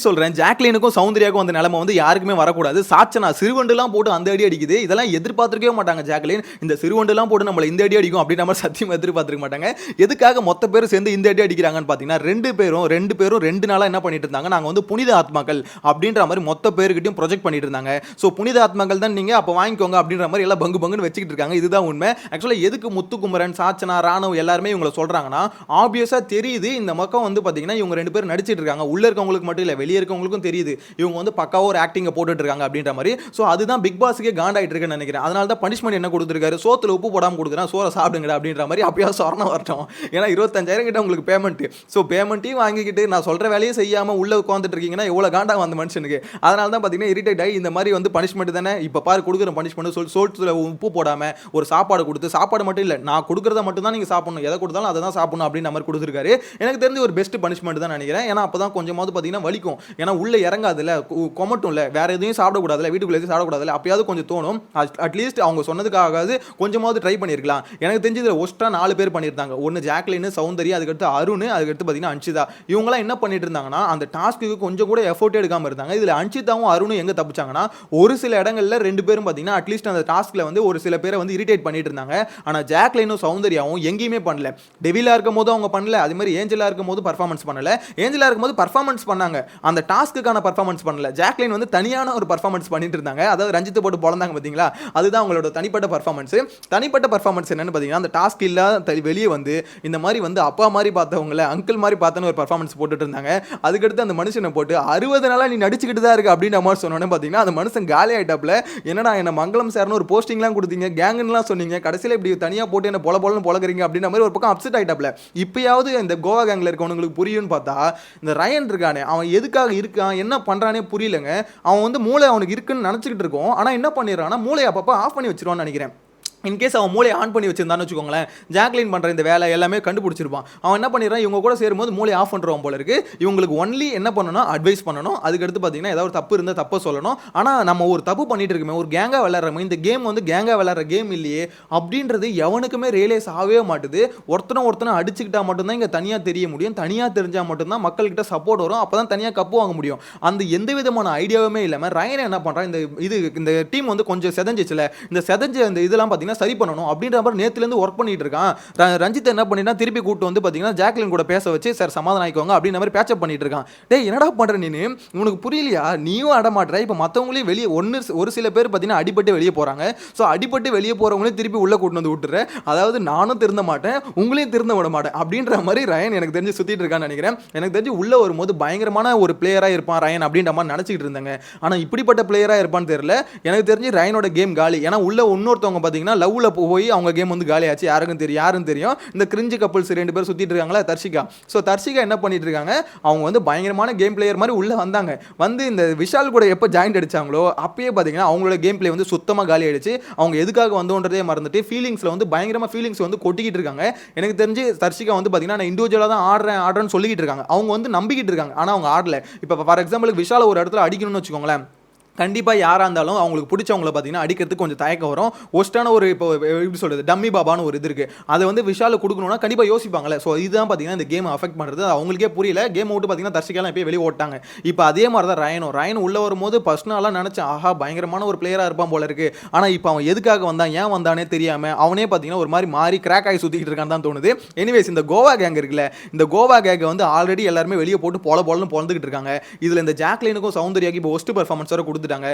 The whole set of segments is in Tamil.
சொல்றேன், ஜாக்லினுக்கும் சௌந்தர்யாவுக்கும் அந்த நிலைமை வந்து யாருக்குமே வரக்கூடாது. சாச்சனா சிறுவண்டுலாம் போட்டு அந்த அடி அடிக்குது. இதெல்லாம் எதிர்பார்த்திருக்கவே மாட்டாங்க. ஜாக்லின் இந்த சிறுவண்டுலாம் போட்டு நம்மள இந்த அடி அடிக்கும் அப்படின்ற மாதிரி சத்தியமா எதிர்பார்த்திருக்க மாட்டாங்க. எதுக்காக மொத்த பேரும் சேர்ந்து இந்த அடி அடிக்கிறாங்கன்னு பார்த்தீங்கன்னா, ரெண்டு பேரும் 2 நாளா என்ன பண்ணிட்டு இருந்தாங்க, நாங்க வந்து புனித ஆத்மாக்கள் அப்படின்ற மாதிரி மொத்த பேருக்கிட்டையும் ப்ரொஜெக்ட் பண்ணிட்டு இருந்தாங்க. ஸோ புனித ஆத்மாக்கள் தான் நீங்க, அப்போ வாங்கிக்கோங்க அப்படின்ற மாதிரி எல்லாம் பங்குன்னு வச்சுக்கிட்டு இருக்காங்க. இதுதான் உண்மை. ஆக்சுவலாக எதுக்கு முத்துக்குமரன், சாச்சனா, ராணுவ எல்லாருமே இவங்களை சொல்றாங்கன்னா, ஆப்வியஸா தெரியுது இந்த பக்கம் வந்து பார்த்தீங்கன்னா இவங்க 2 பேரும் நடிச்சிட்டு இருக்காங்க. உள்ள இருக்கவங்களுக்கு மட்டும் இல்லை, வெளியே இருக்கவங்களுக்கும் தெரியுது இவங்க வந்து பக்காவா ஒரு ஆக்டிங்கை போட்டுட்டு இருக்காங்க அப்படின்ற மாதிரி. ஸோ அதுதான் பிக் பாஸுக்கே காண்டாயிட்டு இருக்குன்னு நினைக்கிறேன். அதனால தான் பனிஷ்மெண்ட் என்ன கொடுத்துருக்காரு, சோத்துல உப்பு போடாமல் கொடுக்குறேன், சோறை சாப்பிடுங்க அப்படின்ற மாதிரி. அப்பயா சொரணம் வரட்டும். ஏன்னா 25,000 கிட்ட உங்களுக்கு பேமெண்ட். ஸோ பேமெண்ட்டையும் வாங்கிக்கிட்டு நான் சொல்ற வேலையை செய்யாம உள்ள உட்காந்துட்டு இருக்கீங்கன்னா எவ்வளவு காண்டாக அந்த மனுஷனுக்கு. அதனால தான் பார்த்தீங்கன்னா இரிட்டேட் ஆகி இந்த மாதிரி வந்து பனிஷ்மெண்ட் தானே இப்போ பாரு கொடுக்குற பனிஷ்மெண்ட் சோத்துல உப்பு போடாம ஒரு சாப்பாடு கொடுத்து, சாப்பாடு மட்டும் இல்லை நான் கொடுக்குறத மட்டும் தான் நீங்க சாப்பிடணும், எதை கொடுத்தாலும் அதை தான் சாப்பிடணும் அப்படின்ற மாதிரி கொடுத்துருக்காரு. எனக்கு தெரிஞ்ச ஒரு பெஸ்ட் பனிஷ்மெண்ட் தான் நினைக்கிறேன். ஏன்னா அப்பதான் கொஞ்சமாவது பார்த்தீங்கன்னா வலிக்கும். ஏன்னா உள்ள இறங்காதுல, கொமட்டும்ல, வேற எதையும் சாப்பிடக்கூடாதுல, வீட்டுக்குள்ள எதுவும் சாப்பிடக்கூடாதுல, அப்பயாவது கொஞ்சம் தோணும். அட்லீஸ்ட் அவங்க சொன்னதுக்காகாது கொஞ்சமாவது ட்ரை பண்ணியிருக்கலாம். எனக்கு தெரிஞ்சு இதில் ஒஸ்டா 4 பேர் பண்ணியிருந்தாங்க. ஒன்று ஜாக்லின், சௌந்தர்யா, அதுக்கடுத்து அருண், அதுக்கடுத்து பார்த்தீங்கன்னா அன்ஷிதா. இவங்களாம் என்ன பண்ணிட்டு இருந்தாங்கன்னா அந்த டாஸ்க்கு கொஞ்சம் கூட எஃபோர்ட் எடுக்காம இருந்தாங்க. இதில் அன்ஷிதாவும் அருணும் எங்க தப்பிச்சாங்கன்னா, ஒரு சில இடங்கள்ல 2 பேரும் பார்த்தீங்கன்னா அட்லீஸ்ட் அந்த டாஸ்க்ல வந்து ஒரு சில பேரை வந்து இரிட்டேட் பண்ணிட்டு இருந்தாங்க. ஆனால் ஜாக்லினும் சௌந்தர்யாவும் எங்கேயுமே பண்ணல. டெவிலா இருக்கும் போது அவங்க பண்ணல, அதே மாதிரி ஏஞ்சலா இருக்கும் போது பர்ஃபார்மன்ஸ் பண்ணல. ஏஞ்சலா இருக்கும்போது பர்ஃபார்மன்ஸ் பண்ணாங்க, அந்த டாஸ்க்குக்கான பர்ஃபார்மன்ஸ் பண்ணல. ஜாக்லின் வந்து தனியான ஒரு பர்ஃபார்மன்ஸ் பண்ணிட்டு இருந்தாங்க. அதாவது ரஞ்சித் போட்டு பொளந்தாங்க பார்த்தீங்களா, அதுதான் அவங்களோட தனிப்பட்ட பர்ஃபார்மன்ஸ். தனிப்பட்ட பர்ஃபார்மன்ஸ் என்னன்னு பார்த்தீங்கன்னா, அந்த டாஸ்க் இல்லாத வெளியே வந்து இந்த மாதிரி வந்து அப்பா மாதிரி பார்த்தவங்கள அங்கிள் மாதிரி பார்த்தன்னு ஒரு பர்ஃபார்மன்ஸ் போட்டுட்டு இருந்தாங்க. அதுக்கடுத்து அந்த மனுஷனை போட்டு 60 நாளா நீ நடிச்சுக்கிட்டு தான் இருக்கு அப்படின்ற மாதிரி சொன்னோன்னு பார்த்தீங்கன்னா அந்த மனுஷன் காலி ஆயிட்டாப்ல. என்னடா என்ன மங்களம் சார்னு ஒரு போஸ்டிங்லாம் கொடுத்தீங்க, கேங்குலாம் சொன்னீங்க, கடைசியில் இப்படி தனியாக போட்டு என்ன பொலன்னு பொழக்கிறீங்க அப்படின்ற மாதிரி ஒரு பக்கம் அப்செட் ஆயிட்டாப்ல. இப்பயாவது இந்த கோவா கேங்கில் இருக்கவங்களுக்கு புரியும்னு பார்த்தா இந்த ரயன் இருக்கானே, அவன் எதுக்காக இருக்கான், என்ன பண்றானே புரியலங்க. அவன் வந்து மூளை அவனுக்கு இருக்குன்னு நினச்சிக்கிட்டு இருக்கோம். ஆனால் என்ன பண்ணிடுறான்னா மூளையை அப்பப்போ ஆஃப் பண்ணி வச்சிருவான்னு நினைக்கிறேன். இன்கேஸ் அவன் மூளையை ஆன் பண்ணி வச்சிருந்தான்னு வச்சுக்கோங்களேன், ஜாக்லின் பண்ணுற இந்த வேலை எல்லாமே கண்டுபிடிச்சிருப்பான். அவன் என்ன பண்ணிடுறான், இவங்க கூட சேரும்போது மூளையை ஆஃப் பண்ணுறவன் போல இருக்கு. இவங்களுக்கு ஒன்லி என்ன பண்ணணும், அட்வைஸ் பண்ணணும். அதுக்கடுத்து பார்த்தீங்கன்னா ஏதாவது தப்பு இருந்தால் தப்பை சொல்லணும். ஆனால் நம்ம ஒரு தப்பு பண்ணிட்டு இருக்குமே, ஒரு கேங்காக விளையாடுறோமே, இந்த கேம் வந்து கேங்காக விளையாடுற கேம் இல்லையே அப்படின்றது எவனுக்குமே ரியலைஸ் ஆகவே மாட்டுது. ஒருத்தனை அடிச்சுக்கிட்டா மட்டும்தான் இங்கே தனியாக தெரிய முடியும். தனியாக தெரிஞ்சால் மட்டும்தான் மக்கள்கிட்ட சப்போர்ட் வரும். அப்போ தான் தனியாக கப்பு வாங்க முடியும். அந்த எந்த விதமான ஐடியாவுமே இல்லாமல் ரயன் என்ன பண்ணுறான், இந்த டீம் வந்து கொஞ்சம் செதஞ்சிச்சுல, இந்த செதஞ்ச இந்த இதெல்லாம் பார்த்தீங்கன்னா சரி பண்ணணும் அப்படின்ற மாதிரி நேத்துலேருந்து ஒர்க் பண்ணிட்டு இருக்கான். ரஞ்சித் என்ன பண்ணினா திருப்பி கூட்டு வந்து பார்த்தீங்கன்னா ஜாக்லின் கூட பேச வச்சு சார் சமாதானம் ஆயிக்கோங்க அப்படின்ற மாதிரி பேச்சப் பண்ணிட்டு இருக்கான். டேய் என்னடா பண்ற நீ, உனக்கு புரியலையா, நீயும் அடமாட்டுற. இப்போ மற்றவங்களையும் வெளியே ஒரு சில பேர் பார்த்தீங்கன்னா அடிபட்டு வெளியே போறாங்க. ஸோ அடிபட்டு வெளியே போறவங்களையும் திருப்பி உள்ள கூட்டு வந்து விட்டுற, அதாவது நானும் திருந்த மாட்டேன் உங்களையும் திருந்த விட மாட்டேன் அப்படின்ற மாதிரி ரயன் எனக்கு தெரிஞ்சு சுத்திட்டு இருக்கான்னு நினைக்கிறேன். எனக்கு தெரிஞ்சு உள்ள வரும்போது பயங்கரமான ஒரு பிளேயரா இருப்பான் ரயன் அப்படின்ற மாதிரி நினைச்சிட்டு இருந்தாங்க. ஆனால் இப்படிப்பட்ட பிளேயரா இருப்பான்னு தெரியல. எனக்கு தெரிஞ்சு ரயனோட கேம் காலி. ஏன்னா உள்ள இன்னொருத்தவங்க பார்த்தீங்கன்னா லவ்ல போய் அவங்க கேம் வந்து காலியாச்சு. யாருக்கும் தெரியும் இந்த கிரிஞ்சு கப்பிள்ஸ் 2 பேர் சுத்திட்டு இருக்காங்களா, தர்ஷிகா. ஸோ தர்ஷிகா என்ன பண்ணிட்டு இருக்காங்க, அவங்க வந்து பயங்கரமான கேம் பிளேயர் மாதிரி உள்ள வந்தாங்க. வந்து இந்த விஷால் கூட எப்போ ஜாயிண்ட் அடிச்சாங்களோ அப்பயே பார்த்தீங்கன்னா அவங்களோட கேம் பிளே வந்து சுத்தமாக காலி ஆயிடுச்சு. அவங்க எதுக்காக வந்தோன்றதே மறந்துட்டு ஃபீலிங்ஸ்ல வந்து பயங்கரமா ஃபீலிங்ஸ் வந்து கொட்டிக்கிட்டு இருக்காங்க. எனக்கு தெரிஞ்சு தர்ஷிகா வந்து பார்த்தீங்கன்னா நான் இண்டிவிஜுவலாக தான் ஆடுறேன்னு சொல்லிக்கிட்டு இருக்காங்க. அவங்க வந்து நம்பிக்கிட்டு இருக்காங்க, ஆனால் அவங்க ஆடல. இப்போ ஃபார் எக்ஸாம்பிள் விஷால் ஒரு இடத்துல அடிக்கணும்னு வச்சுக்கோங்களேன், கண்டிப்பாக யாராக இருந்தாலும் அவங்களுக்கு பிடிச்சவங்களை பார்த்தீங்கன்னா அடிக்கிறதுக்கு கொஞ்சம் தயக்கம் வரும். ஒஸ்டான ஒரு இப்போ எப்படி சொல்கிறது டம்மி பாபான்னு ஒரு இது இருக்குது, அதை வந்து விஷாலுக்கு கொடுக்கணும்னா கண்டிப்பாக யோசிப்பாங்களே. ஸோ இதுதான் பார்த்தீங்கன்னா இந்த கேம் அஃபெக்ட் பண்ணுறது. அவங்களுக்கே புரியல. கேம் விட்டு பார்த்தீங்கன்னா தர்ஷிகாலாம் எப்போ வெளியே ஓட்டாங்க. இப்போ அதே மாதிரி தான் ரயன் உள்ளே வரும்போது ஃபர்ஸ்ட் நாளாக நினச்சேன் ஆஹா பயங்கரமான ஒரு பிளேயராக இருப்பான் போல இருக்குது. ஆனால் இப்போ அவன் எதுக்காக வந்தான், ஏன் வந்தானே தெரியாமல் அவனே பார்த்தீங்கன்னா ஒரு மாதிரி கிராக் ஆகி சுற்றிக்கிட்டு இருக்கான்னு தான் தோணுது. எனிவேஸ் இந்த கோவா கேங் இருக்குல்ல, இந்த கோவா கேங்கை வந்து ஆல்ரெடி எல்லாருமே வெளியே போட்டு பொலன்னு பொழந்துக்கிட்டு இருக்காங்க. இதில் இந்த ஜாக்லினுக்கும் சௌந்தர்யாக்கு இப்போ ஒஸ்ட் பர்ஃபார்மன்ஸ் வர கொடுத்துட்டாங்க.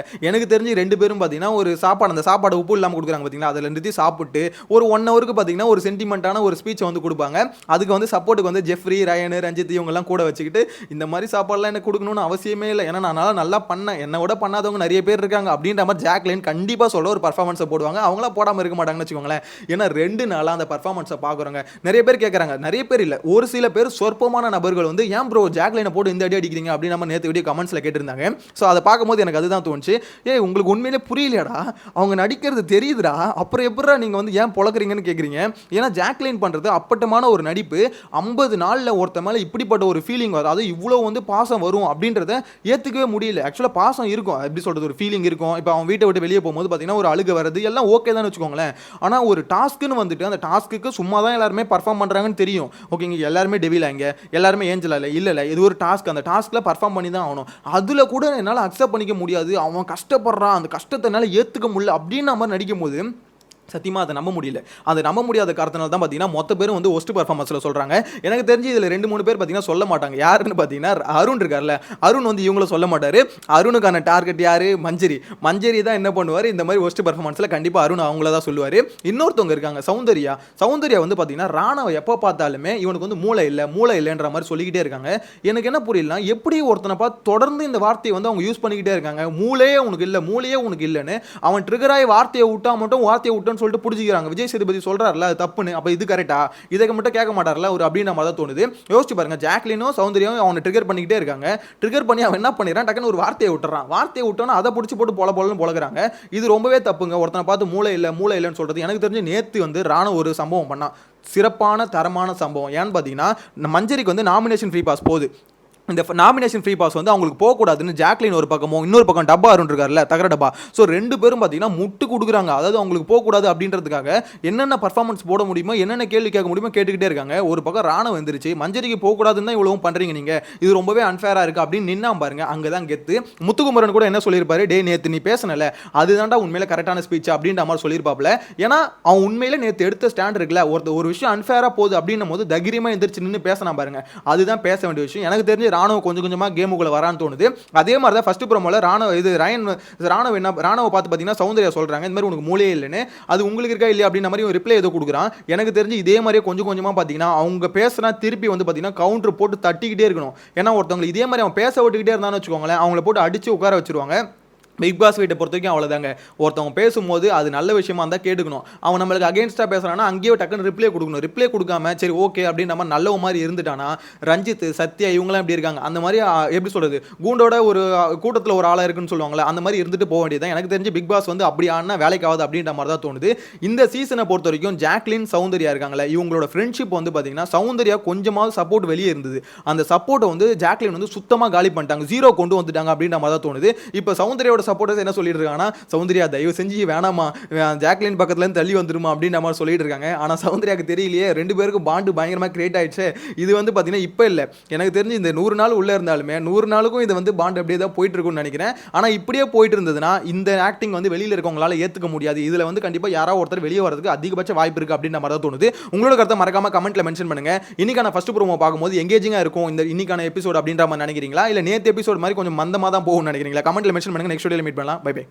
எனக்கு தெரிஞ்சு 2 பேரும் பார்த்தீங்கன்னா ஒரு அந்த சாப்பாடு உப்பு இல்லாமல் கொடுக்குறாங்க பார்த்தீங்களா, அதில் நிறுத்தி சாப்பிட்டு ஒரு 1 ஹவருக்கு பார்த்தீங்கன்னா ஒரு சென்டிமெண்ட்டான ஒரு ஸ்பீச்சை வந்து கொடுப்பாங்க. அதுக்கு வந்து சப்போர்ட்டுக்கு வந்து ஜெஃப்ரி, ரயன், ரஞ்சித் இவங்கெல்லாம் கூட வச்சுக்கிட்டு இந்த மாதிரி சாப்பாடுலாம் எனக்கு கொடுக்கணும்னு அவசியமே இல்லை, ஏன்னா நான் நல்லா பண்ணேன், என்னை விட பண்ணாதவங்க நிறைய பேர் இருக்காங்க அப்படின்ற மாதிரி ஜாக்லின் கண்டிப்பாக சொல்ல ஒரு பர்ஃபார்மன்ஸை போடுவாங்க. அவங்களாம் போடாமல் இருக்க மாட்டாங்கன்னு வச்சுக்கோங்களேன். ஏன்னா 2 நாளாக அந்த பர்ஃபார்மன்ஸை பார்க்குறாங்க. நிறைய பேர் கேட்குறாங்க, நிறைய பேர் இல்லை ஒரு சில பேர் சொற்பமான நபர்கள் வந்து ஏன் ப்ரோ ஜாக்லினை போட்டு இந்த அடி அடிக்கிறீங்க அப்படின்னு நம்ம நேற்று வீடியோ கமெண்ட்ஸில் கேட்டிருந்தாங்க. ஸோ அதை பார்க்கும்போது எனக்கு அதுதான் தான் தோணுச்சு. ஏய் உங்களுக்கு உண்மையிலே புரியலையாடா, அவங்க நடிக்கிறது தெரியுதுடா, அப்புறம் எப்படிடா நீங்கள் வந்து ஏன் பொழக்கிறீங்கன்னு கேட்குறீங்க. ஏன்னா ஜாக்லின் பண்ணுறது அப்பட்டமான ஒரு நடிப்பு. 50 நாளில் ஒருத்த மேலே இப்படிப்பட்ட ஒரு ஃபீலிங் வரும், அது இவ்வளோ வந்து பாசம் வரும் அப்படின்றத ஏற்றுக்கவே முடியல. ஆக்சுவலாக பாசம் இருக்கும், எப்படி சொல்கிறது, ஒரு ஃபீலிங் இருக்கும். இப்போ அவன் வீட்டை விட்டு வெளியே போகும்போது பார்த்தீங்கன்னா ஒரு அழுக வருது, எல்லாம் ஓகே தான் வச்சுக்கோங்களேன். ஆனால் ஒரு டாஸ்க்குன்னு வந்துட்டு அந்த டாஸ்க்கு சும்மா தான் எல்லாருமே பர்ஃபார்ம் பண்ணுறாங்கன்னு தெரியும். ஓகேங்க, எல்லாருமே டெவிலாங்க, எல்லாருமே ஏஞ்சலா இல்லை, இது ஒரு டாஸ்க், அந்த டாஸ்க்கில் பர்ஃபார்ம் பண்ணி தான் ஆகணும். அதில் கூட என்னால் அக்செப்ட் பண்ணிக்க முடியாது, அவன் கஷ்டப்படுறான், அந்த கஷ்டத்தை என்னால் ஏற்றுக்க முடியல அப்படின்னு மாதிரி நடிக்கும் போது சத்தியமாக அதை நம்ப முடியல. அதை நம்ப முடியாத காரணத்தினால தான் பார்த்தீங்கன்னா மொத்த பேரும் வந்து ஒஸ்ட் பர்ஃபார்மன்ஸில் சொல்கிறாங்க. எனக்கு தெரிஞ்சு இதில் 2-3 பேர் பார்த்தீங்கன்னா சொல்ல மாட்டாங்க. யாருன்னு பார்த்தீங்கன்னா அருண் இருக்கார்ல, அருண் வந்து இவங்கள சொல்ல மாட்டார். அருணுக்கான டார்கெட் யார்? மஞ்சரி தான் என்ன பண்ணுவார், இந்த மாதிரி ஒஸ்ட் பர்ஃபார்மன்ஸில் கண்டிப்பாக அருண் அவங்கள தான் சொல்லுவார். இன்னொருத்தவங்க இருக்காங்க சௌந்தர்யா வந்து பார்த்தீங்கன்னா ராணவ எப்போ பார்த்தாலுமே இவனுக்கு வந்து மூளை இல்லைன்ற மாதிரி சொல்லிக்கிட்டே இருக்காங்க. எனக்கு என்ன புரியலனா, எப்படி ஒருத்தனை பார்த்து தொடர்ந்து இந்த வார்த்தையை வந்து அவங்க யூஸ் பண்ணிக்கிட்டே இருக்காங்க. மூளையே உனக்கு இல்லைன்னு அவன் ட்ரிகராகி வார்த்தையை விட்டான்னு சொல்லிட்டு புடிச்சிக்கிறாங்க. விஜய் சேதுபதி சொல்றாருல அது தப்புன்னு, அப்ப இது கரெக்டா? இதை மட்டும் கேட்க மாட்டார்ல ஒரு அப்படின்னு நம்ம தான் தோணுது. யோசிச்சு பாருங்க, ஜாக்லினும் சௌந்தர்யாவும் அவனை ட்ரிகர் பண்ணிக்கிட்டே இருக்காங்க. ட்ரிகர் பண்ணி அவன் என்ன பண்ணிடுறான், டக்குன்னு ஒரு வார்த்தையை விட்டோன்னா அதை பிடிச்சி போட்டு பொலன்னு பொழகிறாங்க. இது ரொம்பவே தப்புங்க. ஒருத்தனை பார்த்து மூளை இல்லைன்னு சொல்றது. எனக்கு தெரிஞ்சு நேத்து வந்து ராணுவ ஒரு சம்பவம் பண்ணா, சிறப்பான தரமான சம்பவம். ஏன்னு பார்த்தீங்கன்னா மஞ்சரிக்கு வந்து நாமினேஷன் ஃப்ரீ பாஸ் போகுது. இந்த நாமினேஷன் ஃப்ரீ பாஸ் வந்து அவங்களுக்கு போகக்கூடாதுன்னு ஜாக்லின் ஒரு பக்கமும், இன்னொரு பக்கம் டப்பா அருண் இருக்கார்ல, தகர டப்பா, ஸோ 2 பேரும் பார்த்தீங்கன்னா முட்டு கொடுக்குறாங்க. அதாவது அவங்களுக்கு போகக்கூடாது அப்படின்றதுக்காக என்னென்ன பர்ஃபார்மன்ஸ் போட முடியுமோ, என்னென்ன கேள்வி கேட்க முடியுமோ கேட்டுக்கிட்டே இருக்காங்க. ஒரு பக்கம் ராணுவம் வந்துருச்சு, மஞ்சரிக்கு போகக்கூடாதுன்னு தான் இவ்வளவும் பண்ணுறீங்க நீங்கள், இது ரொம்பவே அன்ஃபேராக இருக்குது அப்படின்னு நின்னா பாருங்க. அங்கே தான் கெத்து. முத்துக்குமரன் கூட என்ன சொல்லியிருப்பாரு, டே நேற்று நீ பேசனல அதுதான்டா உண்மையில கரெக்டான ஸ்பீச் அப்படின்ற மாதிரி சொல்லியிருப்பாப்ல. ஏன்னா அவன் உண்மையில நேற்று எடுத்த ஸ்டாண்ட் இருக்குல்ல, ஒரு விஷயம் அன்ஃபேராக போகுது அப்படின்னும் போது தைரியமாக எந்திரிச்சு நின்று பேசினா பாருங்க, அதுதான் பேச வேண்டிய விஷயம். எனக்கு தெரிஞ்சு ராணுவ கொஞ்சமாக கேமுக்குள்ள வரான்னு தோணுது. அதே மாதிரி தான் ஃபர்ஸ்ட் ப்ரோமோல ராணுவ பார்த்து பார்த்தீங்கன்னா சௌந்தர்யா சொல்றாங்க, இந்த மாதிரி உனக்கு மூளையே இல்லைன்னு, அது உங்களுக்கு இருக்கா இல்லையா அப்படின்ற மாதிரி ஒரு ரிப்ளை ஏதோ கொடுக்குறான். எனக்கு தெரிஞ்சு இதே மாதிரியே கொஞ்சமா பார்த்தீங்கன்னா அவங்க பேசுனா திருப்பி வந்து பார்த்தீங்கன்னா கவுண்டர் போட்டு தட்டிக்கிட்டே இருக்கணும். ஏன்னா ஒருத்தவங்க இதே மாதிரி அவன் பேச விட்டுக்கிட்டே இருந்தான்னு வச்சுக்கோங்களேன், அவங்கள போட்டு அடிச்சு உட்கார வச்சிருவாங்க. பிக் பாஸ் வீட்டை பொறுத்த வரைக்கும் அவ்வளோதாங்க. ஒருத்தவங்க பேசும்போது அது நல்ல விஷயமா இருந்தால் கேட்டுக்கணும். அவன் நம்மளுக்கு அகேன்ஸ்டாக பேசுகிறான்னா அங்கேயே டக்குன்னு ரிப்ளை கொடுக்கணும். ரிப்ளை கொடுக்காம சரி ஓகே அப்படின்னு நம்ம நல்ல மாதிரி இருந்துட்டானா, ரஞ்சித், சத்யா இவங்களாம் எப்படி இருக்காங்க, அந்த மாதிரி எப்படி சொல்கிறது, கூண்டோட ஒரு கூட்டத்தில் ஒரு ஆளாக இருக்குன்னு சொல்லுவாங்களே, அந்த மாதிரி இருந்துட்டு போக வேண்டியதான். எனக்கு தெரிஞ்சு பிக் பாஸ் வந்து அப்படி ஆனால் வேலைக்கு ஆகுது அப்படின்ற மாதிரி தான் தோணுது. இந்த சீசனை பொறுத்த வரைக்கும் ஜாக்லின் சௌந்தர்யா இருக்காங்களே, இவங்களோட ஃப்ரெண்ட்ஷிப் வந்து பார்த்தீங்கன்னா சௌந்தர்யா கொஞ்சமாவது சப்போர்ட் வெளியே இருந்தது. அந்த சப்போர்ட்டை வந்து ஜாக்லின் வந்து சுத்தமாக காலி பண்ணிட்டாங்க, 0 கொண்டு வந்துட்டாங்க அப்படின்ற மாதிரி தான் தோணுது. இப்போ சௌந்தர்யாவோட சப்போர்ட்டர்ஸ் என்ன சொல்லிட்டு இருக்காங்கன்னா, சௌந்தர்யா தயவு செஞ்சு வேணாமா, ஜாக்லின் பக்கத்துல இருந்து தள்ளி வந்துருமா அப்படின்னு நம்ம சொல்லிட்டு இருக்காங்க. ஆனா சௌந்தர்யாக்கு தெரியலையே, 2 பேருக்கும் பாண்டு பயங்கரமா கிரியேட் ஆயிடுச்சு. இது வந்து பாத்தீங்கன்னா இப்ப இல்ல, எனக்கு தெரிஞ்சு இந்த 100 நாள் உள்ள இருந்தாலுமே 100 நாளுக்கும் இது வந்து பாண்டு அப்படியே தான் போயிட்டு இருக்கும்னு நினைக்கிறேன். ஆனா இப்படியே போயிட்டு இருந்ததுன்னா இந்த ஆக்டிங் வந்து வெளியில இருக்கவங்களால ஏத்துக்க முடியாது. இதுல வந்து கண்டிப்பா யாராவது ஒருத்தர் வெளியே வரதுக்கு அதிகபட்ச வாய்ப்பு இருக்கு அப்படின்னு நம்ம தான் தோணுது. உங்களோட கருத்தை மறக்காம கமெண்ட்ல மென்ஷன் பண்ணுங்க. இன்னைக்கான ஃபர்ஸ்ட் ப்ரோமோ பார்க்கும்போது எங்கேஜிங்கா இருக்கும் இந்த இன்னைக்கான எபிசோட் அப்படின்ற மாதிரி நினைக்கிறீங்களா, இல்ல நேத்து எபிசோட் மாதிரி கொஞ்சம் மந்தமா தான் போகும்னு நினைக்கிறீங்களா? கமெண்ட்ல மென்ஷன் பண்ணுங்க. நெக்ஸ்ட் வீடியோல மீட் பண்ணலாம். Bye by.